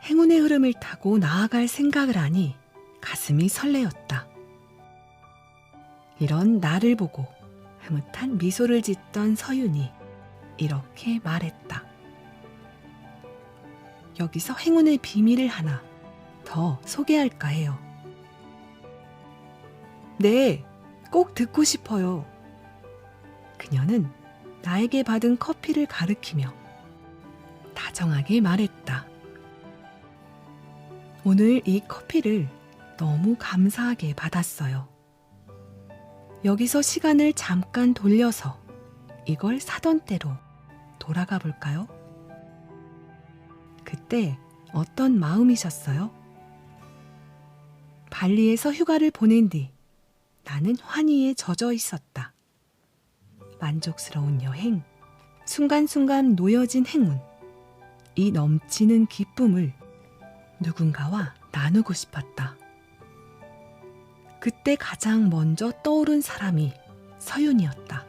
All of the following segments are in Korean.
행운의 흐름을 타고 나아갈 생각을 하니 가슴이 설레었다. 이런 나를 보고 흐뭇한 미소를 짓던 서윤이 이렇게 말했다. 여기서 행운의 비밀을 하나 더 소개할까 해요. 네, 꼭 듣고 싶어요. 그녀는 나에게 받은 커피를 가리키며 다정하게 말했다. 오늘 이 커피를 너무 감사하게 받았어요. 여기서 시간을 잠깐 돌려서 이걸 사던 때로 돌아가 볼까요? 그때 어떤 마음이셨어요? 발리에서 휴가를 보낸 뒤 나는 환희에 젖어 있었다. 만족스러운 여행, 순간순간 놓여진 행운, 이 넘치는 기쁨을 누군가와 나누고 싶었다. 그때 가장 먼저 떠오른 사람이 서윤이었다.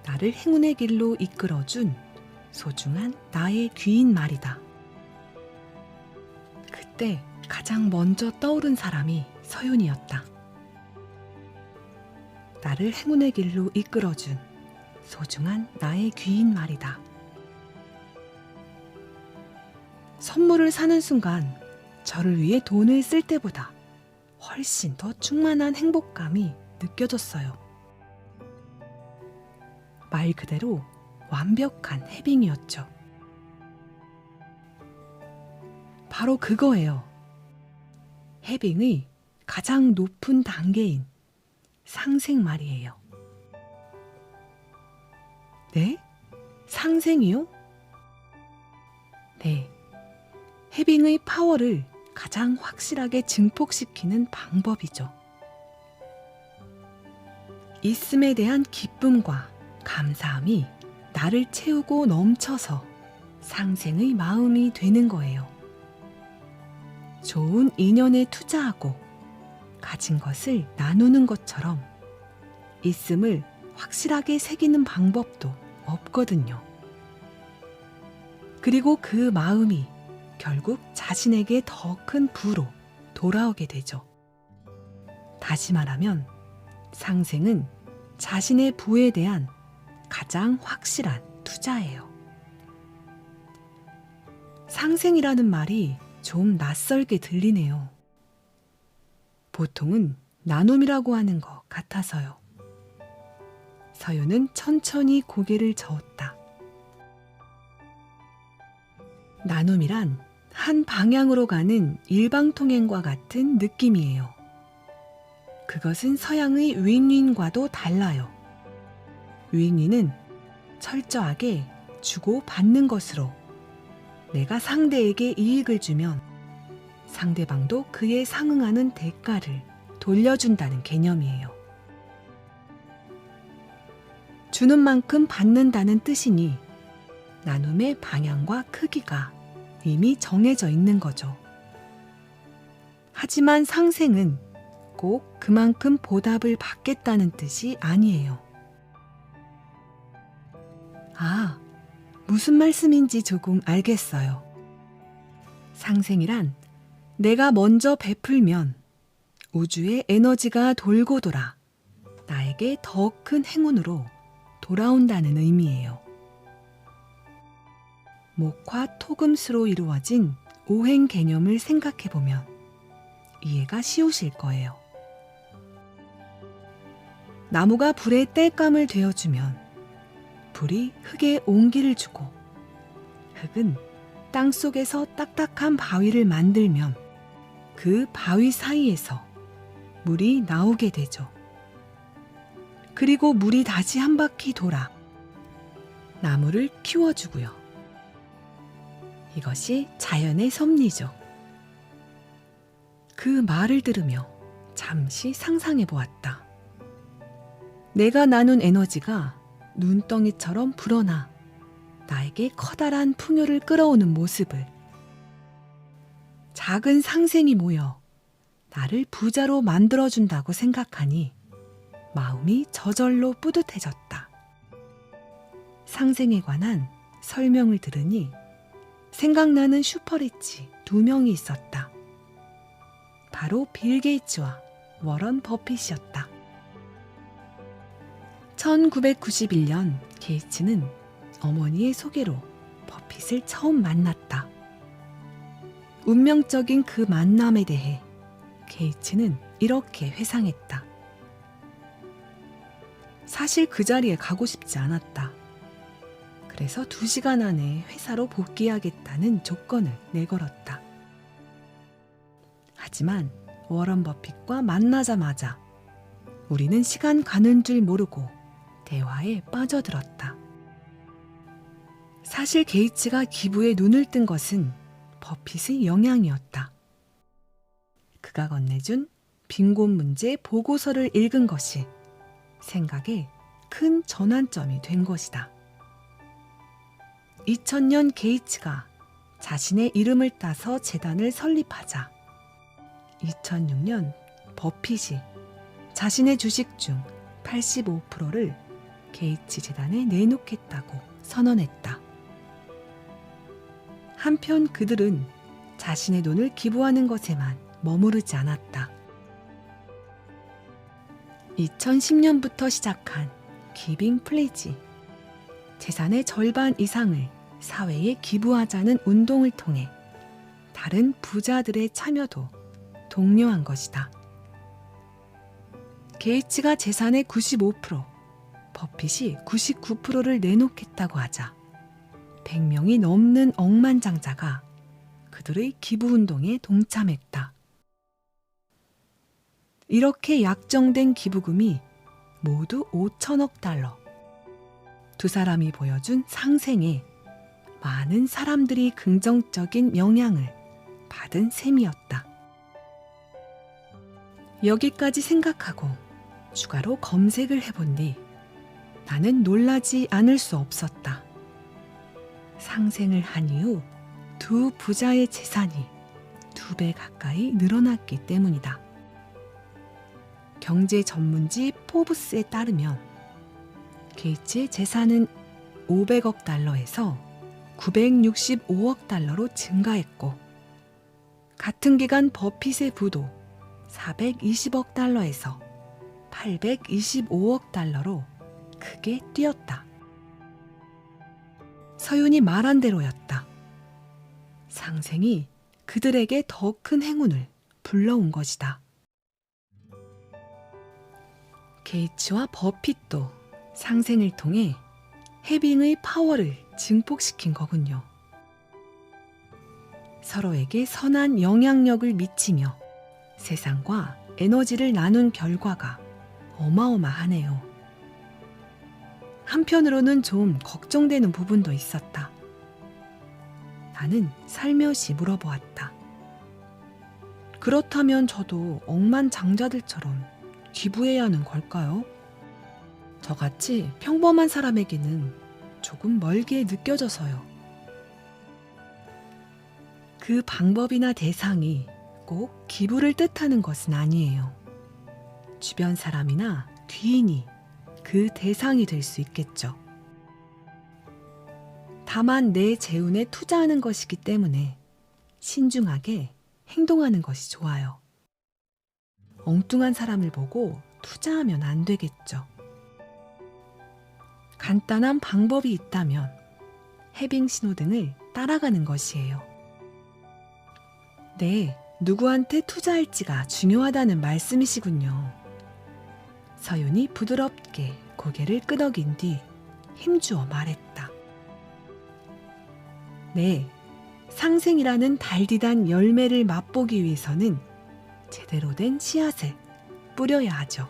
나를 행운의 길로 이끌어준 소중한 나의 귀인 말이다. 그때 가장 먼저 떠오른 사람이 서윤이었다. 나를 행운의 길로 이끌어준 소중한 나의 귀인 말이다. 선물을 사는 순간 저를 위해 돈을 쓸 때보다 훨씬 더 충만한 행복감이 느껴졌어요. 말 그대로 완벽한 해빙이었죠. 바로 그거예요. 해빙의 가장 높은 단계인 상생 말이에요. 네? 상생이요? 네. 해빙의 파워를 가장 확실하게 증폭시키는 방법이죠. 있음에 대한 기쁨과 감사함이 나를 채우고 넘쳐서 상생의 마음이 되는 거예요. 좋은 인연에 투자하고 가진 것을 나누는 것처럼 있음을 확실하게 새기는 방법도 없거든요. 그리고 그 마음이 결국 자신에게 더 큰 부로 돌아오게 되죠. 다시 말하면 상생은 자신의 부에 대한 가장 확실한 투자예요. 상생이라는 말이 좀 낯설게 들리네요. 보통은 나눔이라고 하는 것 같아서요. 서윤은 천천히 고개를 저었다. 나눔이란 한 방향으로 가는 일방통행과 같은 느낌이에요. 그것은 서양의 윈윈과도 달라요. 윈윈은 철저하게 주고 받는 것으로 내가 상대에게 이익을 주면 상대방도 그에 상응하는 대가를 돌려준다는 개념이에요. 주는 만큼 받는다는 뜻이니 나눔의 방향과 크기가 이미 정해져 있는 거죠. 하지만 상생은 꼭 그만큼 보답을 받겠다는 뜻이 아니에요. 아, 무슨 말씀인지 조금 알겠어요. 상생이란 내가 먼저 베풀면 우주의 에너지가 돌고 돌아 나에게 더 큰 행운으로 돌아온다는 의미예요. 목화 토금수로 이루어진 오행 개념을 생각해보면 이해가 쉬우실 거예요. 나무가 불에 땔감을 되어주면 불이 흙에 온기를 주고 흙은 땅속에서 딱딱한 바위를 만들면 그 바위 사이에서 물이 나오게 되죠. 그리고 물이 다시 한 바퀴 돌아 나무를 키워주고요. 이것이 자연의 섭리죠. 그 말을 들으며 잠시 상상해 보았다. 내가 나눈 에너지가 눈덩이처럼 불어나 나에게 커다란 풍요를 끌어오는 모습을, 작은 상생이 모여 나를 부자로 만들어준다고 생각하니 마음이 저절로 뿌듯해졌다. 상생에 관한 설명을 들으니 생각나는 슈퍼리치 2명이 있었다. 바로 빌 게이츠와 워런 버핏이었다. 1991년 게이츠는 어머니의 소개로 버핏을 처음 만났다. 운명적인 그 만남에 대해 게이츠는 이렇게 회상했다. 사실 그 자리에 가고 싶지 않았다. 그래서 2시간 안에 회사로 복귀하겠다는 조건을 내걸었다. 하지만 워런 버핏과 만나자마자 우리는 시간 가는 줄 모르고 대화에 빠져들었다. 사실 게이츠가 기부에 눈을 뜬 것은 버핏의 영향이었다. 그가 건네준 빈곤 문제 보고서를 읽은 것이 생각에 큰 전환점이 된 것이다. 2000년 게이츠가 자신의 이름을 따서 재단을 설립하자 2006년 버핏이 자신의 주식 중 85%를 게이츠 재단에 내놓겠다고 선언했다. 한편 그들은 자신의 돈을 기부하는 것에만 머무르지 않았다. 2010년부터 시작한 기빙 플레지, 재산의 절반 이상을 사회에 기부하자는 운동을 통해 다른 부자들의 참여도 독려한 것이다. 게이츠가 재산의 95%, 버핏이 99%를 내놓겠다고 하자 100명이 넘는 억만장자가 그들의 기부운동에 동참했다. 이렇게 약정된 기부금이 모두 5천억 달러. 2사람이 보여준 상생에 많은 사람들이 긍정적인 영향을 받은 셈이었다. 여기까지 생각하고 추가로 검색을 해본 뒤 나는 놀라지 않을 수 없었다. 상생을 한 이후 2 부자의 재산이 2배 가까이 늘어났기 때문이다. 경제 전문지 포브스에 따르면 게이츠의 재산은 500억 달러에서 965억 달러로 증가했고 같은 기간 버핏의 부도 420억 달러에서 825억 달러로 크게 뛰었다. 서윤이 말한 대로였다. 상생이 그들에게 더 큰 행운을 불러온 것이다. 게이츠와 버핏도 상생을 통해 해빙의 파워를 증폭시킨 거군요. 서로에게 선한 영향력을 미치며 세상과 에너지를 나눈 결과가 어마어마하네요. 한편으로는 좀 걱정되는 부분도 있었다. 나는 살며시 물어보았다. 그렇다면 저도 억만장자들처럼 기부해야 하는 걸까요? 저같이 평범한 사람에게는 조금 멀게 느껴져서요. 그 방법이나 대상이 꼭 기부를 뜻하는 것은 아니에요. 주변 사람이나 귀인이 그 대상이 될 수 있겠죠. 다만 내 재운에 투자하는 것이기 때문에 신중하게 행동하는 것이 좋아요. 엉뚱한 사람을 보고 투자하면 안 되겠죠. 간단한 방법이 있다면 해빙 신호등을 따라가는 것이에요. 네, 누구한테 투자할지가 중요하다는 말씀이시군요. 서윤이 부드럽게 고개를 끄덕인 뒤 힘주어 말했다. 네, 상생이라는 달디단 열매를 맛보기 위해서는 제대로 된 씨앗을 뿌려야 하죠.